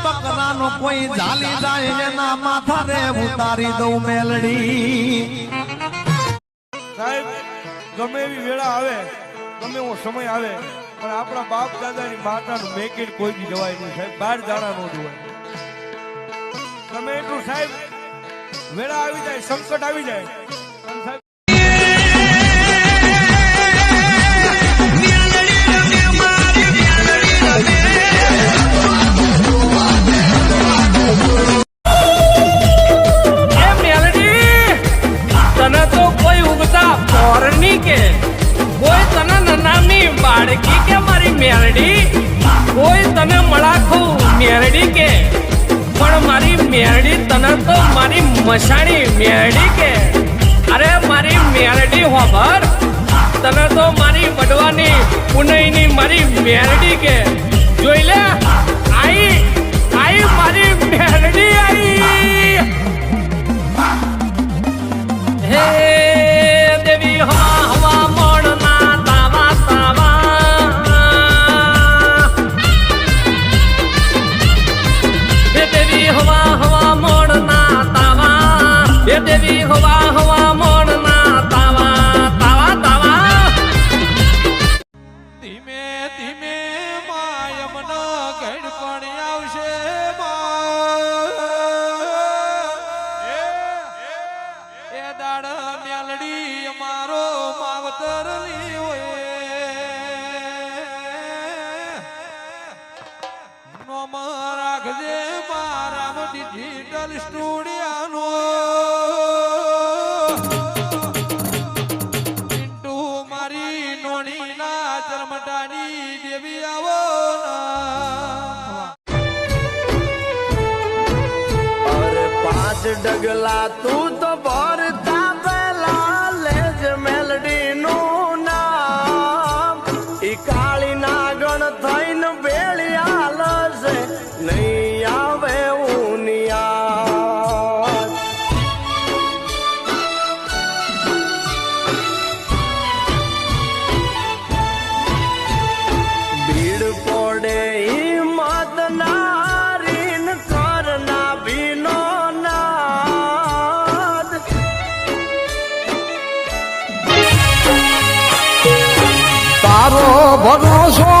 બકરાનો કોઈ ઝાલી જાય એના માથા રે ઉતારી દઉં મેલડી. સાહેબ ગમે એવી વેળા આવે, ગમે એવો સમય આવે, પણ આપણા બાપ દાદાની માતાનું મેકીને કોઈ બી જવાય નહીં સાહેબ. બહાર દાણા નો જોવાય. ગમે એટલું સાહેબ વેળા આવી જાય, સંકટ આવી જાય, પણ સાહેબ બાળકી કે મારી મેરડી, કોઈ તને મળાખું મેરડી કે, પણ મારી મેરડી તને તો મારી મશાણી મેરડી કે. અરે મારી મેરડી હોબર, તને તો મારી વડવાની પુનઈની મારી મેરડી કે. જોઈ લે આઈ આઈ મારી મેરડી આઈ. હે દેવી હવા હવા મોડના તાવા તાવા, હે દેવી હવા હવા મોડના તાવા, હે દેવી હવા હવા મોડના તાવા તાવા તાવા. ધીમે ધીમે માયમનો ઘડ પણ આવશે એ દાડ મેલડી અમારો માવતર નોમ રાખજે મારા ડિજિટલ સ્ટુડિયાનો. પિન્ટુ મારી નોણીના ચરમટાની દેવી આવો. અરે 5 ડગલા તું તો ભરતા પેલા લેજ મેલડી નું નામ. ઈ કાળી નાગણ થઈને બેળિયાલ છે, નહીં આવે ઉનિયા. ભીડ પડે ઈ મત નારીન કરના ભીનો નાદ. તારો ભરોસો